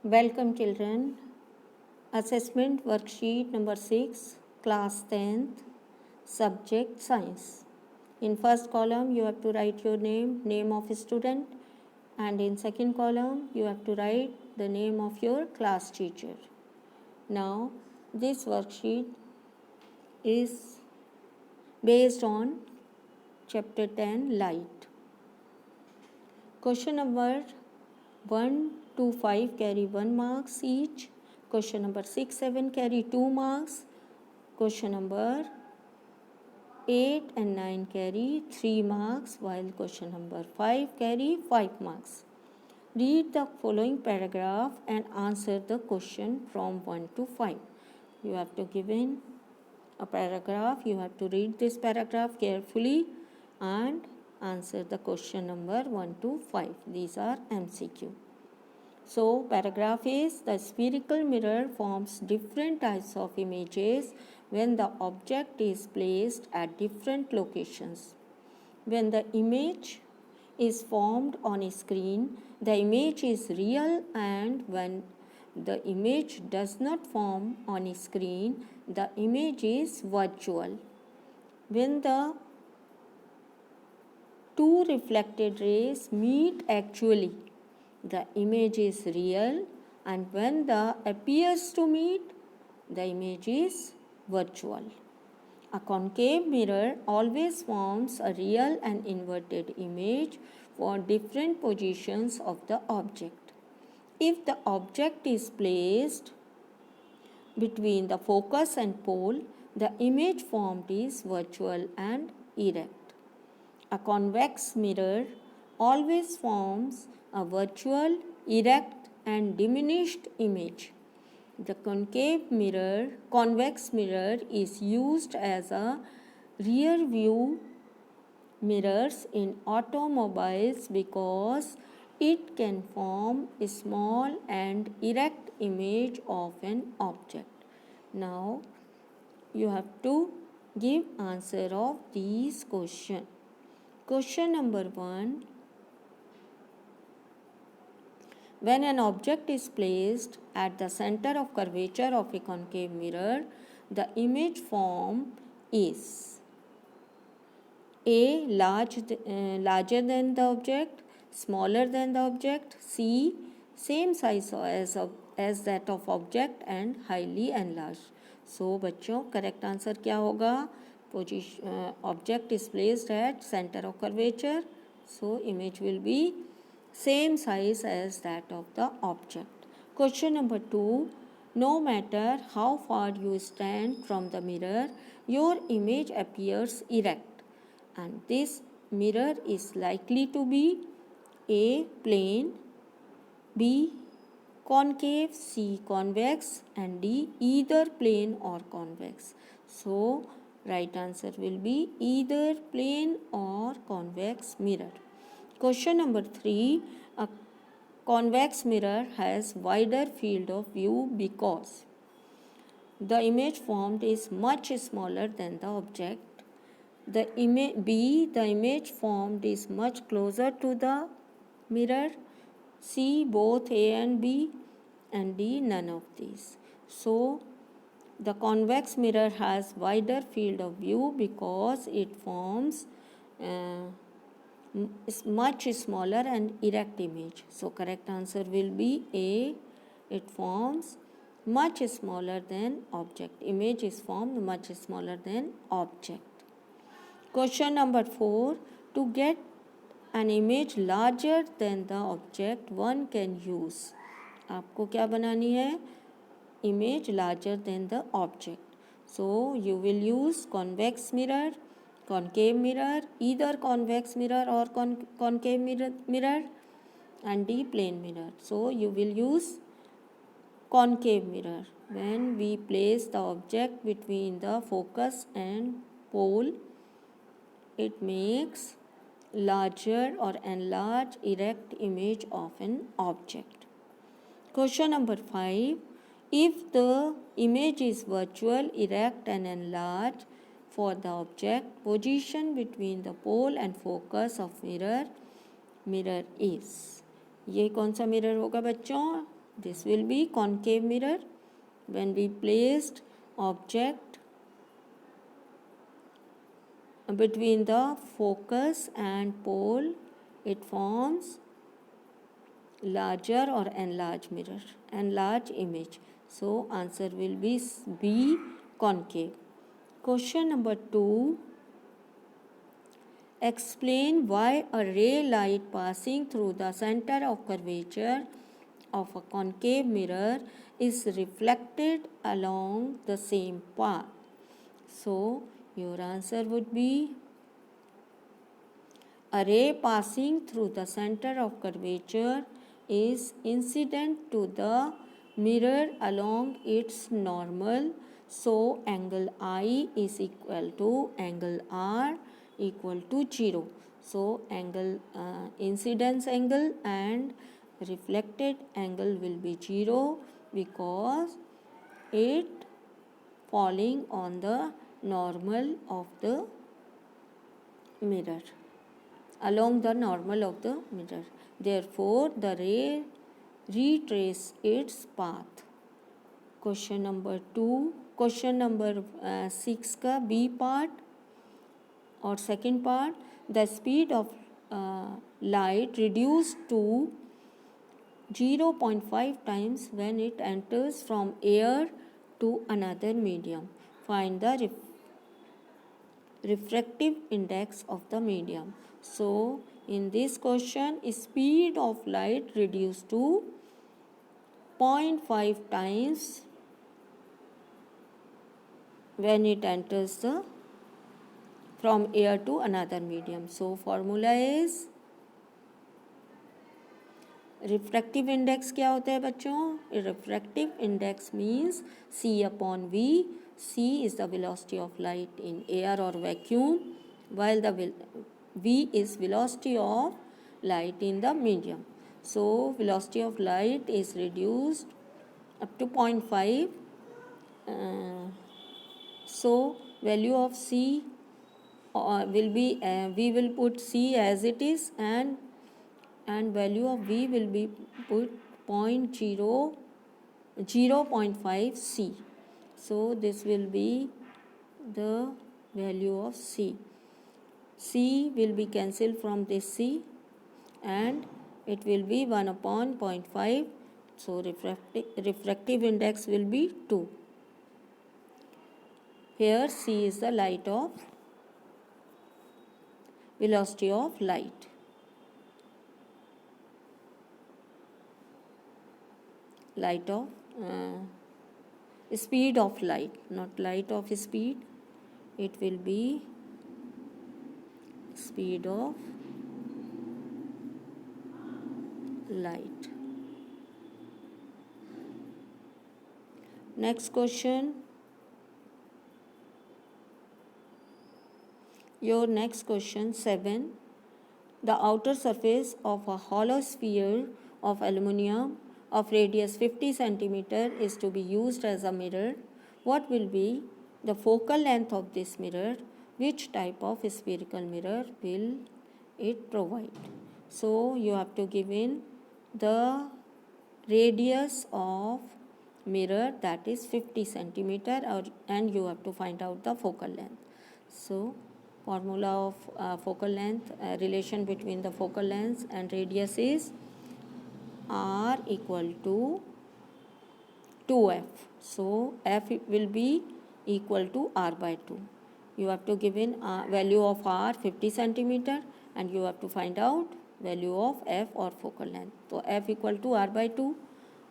Welcome children. Assessment worksheet number 6, class 10th, subject science. In first column you have to write your name of a student, and in second column you have to write the name of your class teacher. Now this worksheet is based on chapter 10 light. Question number 1 to 5 carry 1 marks each. Question number 6, 7 carry 2 marks. Question number 8 and 9 carry 3 marks, while question number 5 carry 5 marks. Read the following paragraph and answer the question from 1 to 5. You have to give in a paragraph. You have to read this paragraph carefully and answer the question number 1 to 5. These are MCQ. So, paragraph is the spherical mirror forms different types of images when the object is placed at different locations. When the image is formed on a screen, the image is real, and when the image does not form on a screen, the image is virtual. When the two reflected rays meet actually, the image is real, and when the appears to meet, the image is virtual. A concave mirror always forms a real and inverted image for different positions of the object. If the object is placed between the focus and pole, the image formed is virtual and erect. A convex mirror always forms a virtual, erect and diminished image. The convex mirror is used as a rear view mirrors in automobiles because it can form a small and erect image of an object. Now you have to give answer of these questions. Question number 1. When an object is placed at the center of curvature of a concave mirror, the image form is A. Larger than the object, smaller than the object, C. Same size as that of object, and highly enlarged. So बच्चों correct answer क्या होगा? Object is placed at center of curvature, so image will be same size as that of the object. Question number 2. No matter how far you stand from the mirror, your image appears erect, and this mirror is likely to be A. Plane, B. Concave, C. Convex, and D. Either plane or convex. So, right answer will be either plane or convex mirror. Question number 3. A convex mirror has wider field of view because the image formed is much smaller than the object. The image formed is much closer to the mirror. C. Both A and B, and D. None of these. So the convex mirror has wider field of view because it forms is much smaller and erect image. So correct answer will be A. It forms much smaller than object. Image is formed much smaller than object. Question number 4. To get an image larger than the object, one can use. आपको क्या बनानी है? Image larger than the object. So you will use convex mirror, concave mirror, either convex mirror or concave mirror, and D. Plane mirror. So you will use concave mirror. When we place the object between the focus and pole, it makes larger or enlarged erect image of an object. Question number 5. If the image is virtual, erect and enlarged for the object, position between the pole and focus of mirror is. ये कौन सा mirror होगा बच्चों? This will be concave mirror. When we placed object between the focus and pole, it forms larger or enlarged mirror, enlarged image. So answer will be B, concave. Question number 2. Explain why a ray light passing through the center of curvature of a concave mirror is reflected along the same path. So your answer would be a ray passing through the center of curvature is incident to the mirror along its normal. So angle I is equal to angle R equal to 0. So angle incidence angle and reflected angle will be 0 because it falling on the normal of the mirror, along the normal of the mirror. Therefore, the ray retrace its path. Question number 2. Question number 6 का B part or second part, the speed of light reduced to 0.5 times when it enters from air to another medium. Find the refractive index of the medium. So in this question, speed of light reduced to 0.5 times when it enters the from air to another medium. So formula is refractive index क्या होता है बच्चों? Refractive index means C upon V. C is the velocity of light in air or vacuum, while the V is velocity of light in the medium. So velocity of light is reduced up to 0.5. So value of C will be we will put C as it is, and value of V will be put 0.5 C. So this will be the value of C. C will be cancelled from this C and it will be 1 upon 0.5. So refractive index will be 2. Here C is the light of velocity of light. Light of speed of light, not light of speed. It will be speed of light. Next question. Your next question 7. The outer surface of a hollow sphere of aluminum of radius 50 cm is to be used as a mirror. What will be the focal length of this mirror? Which type of spherical mirror will it provide? So you have to give in the radius of mirror, that is 50 cm, and you have to find out the focal length. So formula of focal length, relation between the focal length and radius is R equal to 2F. So F will be equal to R by 2. You have to give in value of R 50 cm and you have to find out value of F or focal length. So F equal to R by 2.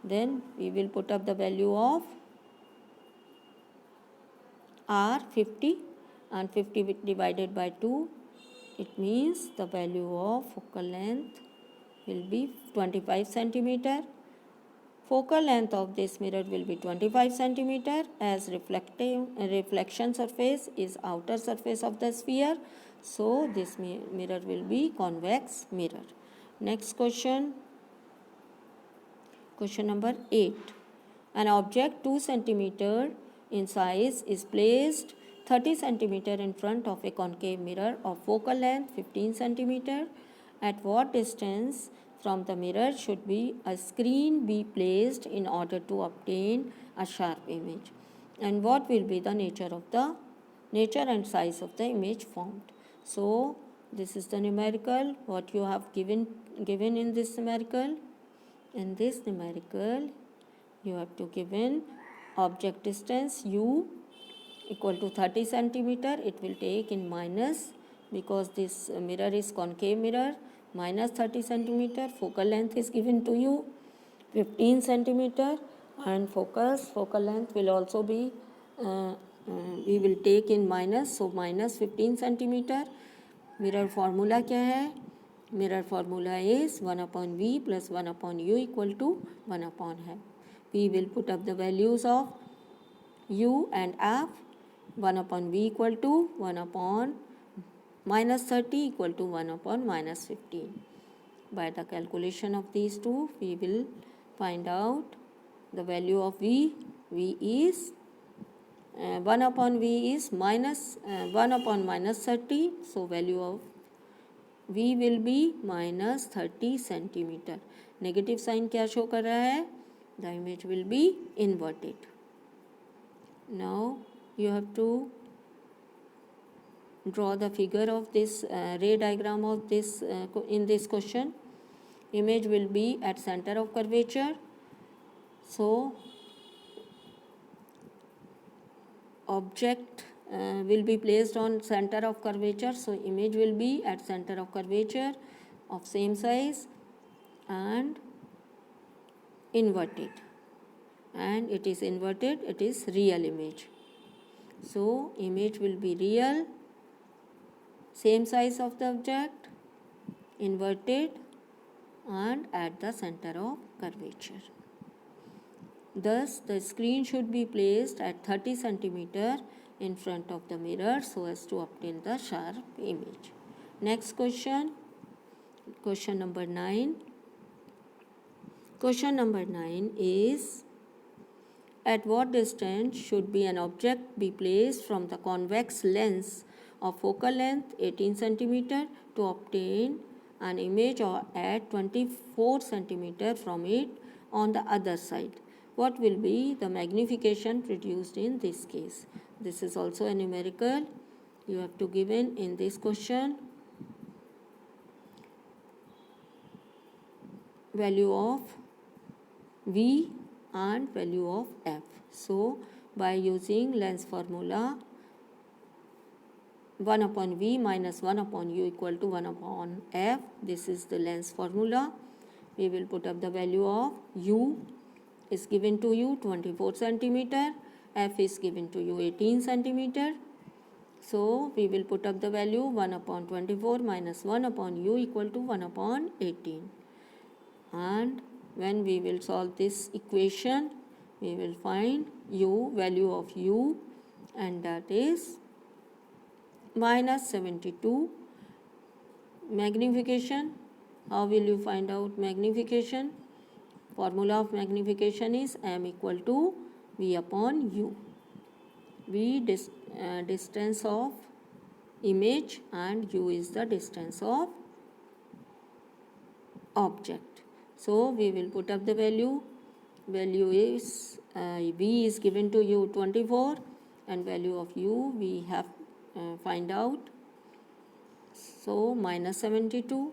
Then we will put up the value of R 50 and 50 divided by 2. It means the value of focal length will be 25 cm. Focal length of this mirror will be 25 cm as reflection surface is outer surface of the sphere. So this mirror will be convex mirror. Next question. Question number 8. An object 2 cm in size is placed 30 cm in front of a concave mirror of focal length 15 cm. At what distance from the mirror should be a screen be placed in order to obtain a sharp image. And what will be the nature and size of the image formed? So this is the numerical, what you have given in this numerical. In this numerical, you have to given object distance u equal to 30 centimeter. It will take in minus, because this mirror is concave mirror, minus 30 centimeter. Focal length is given to you 15 centimeter, and focal length will also be we will take in minus, so minus 15 centimeter. Mirror formula क्या है? Mirror formula is 1 upon v plus 1 upon u equal to 1 upon f. We will put up the values of u and f. 1 upon v equal to 1 upon minus 30 equal to 1 upon minus 15. By the calculation of these two, we will find out the value of v. V is 1 upon v is minus 1 upon minus 30. So value of v will be minus 30 centimeter. Negative sign क्या show कर रहा है? The image will be inverted. Now you have to draw the figure of this ray diagram of this in this question. Image will be at center of curvature. So object will be placed on center of curvature. So image will be at center of curvature of same size and inverted. And it is inverted, it is real image. So image will be real, same size of the object, inverted and at the center of curvature. Thus the screen should be placed at 30 centimeter in front of the mirror so as to obtain the sharp image. Next question, question number 9. Question number 9 is, at what distance should be an object be placed from the convex lens of focal length 18 centimeter to obtain an image or at 24 centimeter from it on the other side? What will be the magnification produced in this case? This is also a numerical. You have to given in this question value of v and value of f. So by using lens formula 1 upon v minus 1 upon u equal to 1 upon f, this is the lens formula. We will put up the value of u is given to you 24 centimeter, f is given to you 18 centimeter. So we will put up the value 1 upon 24 minus 1 upon u equal to 1 upon 18. And when we will solve this equation, we will find u, value of u, and that is minus 72. Magnification, how will you find out magnification? Formula of magnification is m equal to v upon u. V distance of image and u is the distance of object. So we will put up the value. Value is v is given to you 24 and value of u we have find out. So minus 72.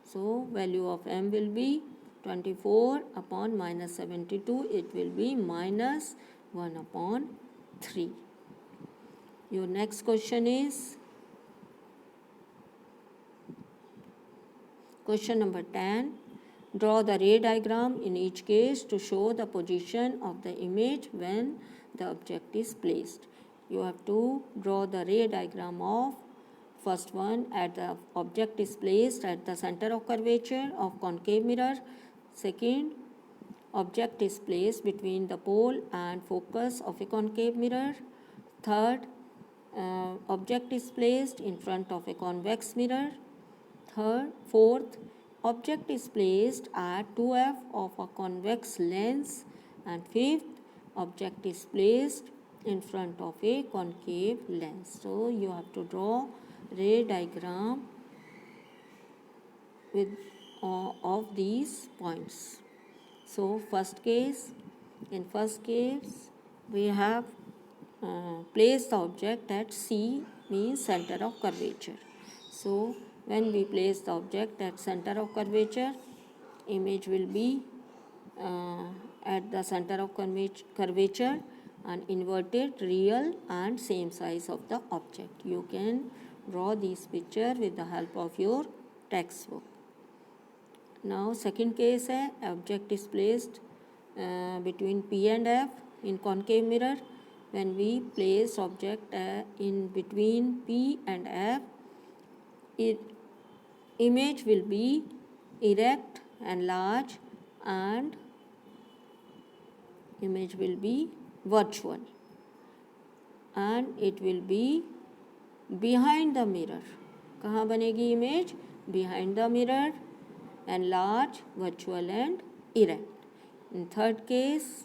So value of m will be 24 upon minus 72. It will be minus 1 upon 3. Your next question is question number 10. Draw the ray diagram in each case to show the position of the image when the object is placed. You have to draw the ray diagram of first one at the object is placed at the center of curvature of concave mirror. Second, object is placed between the pole and focus of a concave mirror. Third, object is placed in front of a convex mirror. Fourth, object is placed at 2f of a convex lens. And fifth, object is placed in front of a concave lens. So you have to draw ray diagram with of these points. So in first case we have placed the object at C, means center of curvature. So when we place the object at center of curvature, image will be at the center of curvature and inverted, real and same size of the object. You can draw this picture with the help of your textbook. Now second case है, object is placed between P and F in concave mirror. When we place object in between P and F, image will be erect and large, and image will be virtual, and it will be behind the mirror. कहाँ बनेगी image? Behind the mirror, and large, virtual and erect. In third case,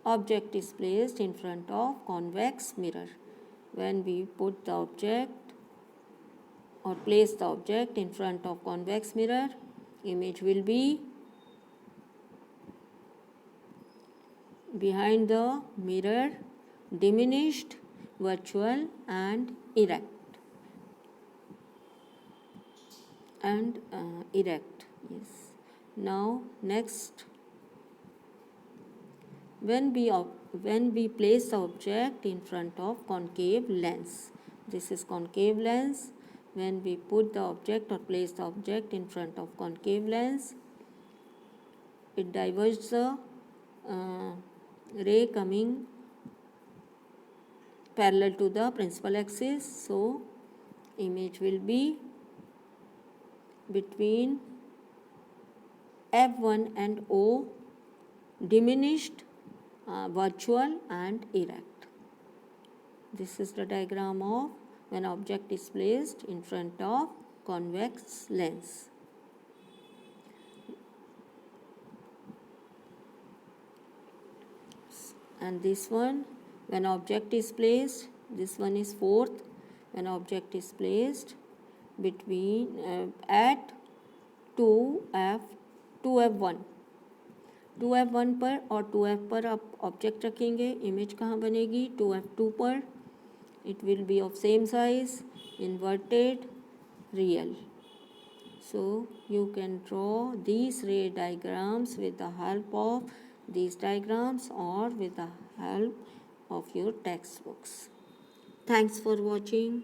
object is placed in front of convex mirror. When we put the object or place the object in front of convex mirror, image will be behind the mirror, diminished, virtual and erect. Yes. Now next, when we place the object in front of concave lens, this is concave lens. When we put the object or place the object in front of concave lens, it diverges the ray coming parallel to the principal axis. So image will be between F1 and O, diminished, virtual and erect. This is the diagram of when object is placed in front of convex lens. And this one, when object is placed, this one is fourth, when object is placed between at 2F1 पर और 2F पर आप object रखेंगे, image कहाँ बनेगी? 2F2 पर. It will be of same size, inverted, real. So you can draw these ray diagrams with the help of these diagrams or with the help of your textbooks. Thanks for watching.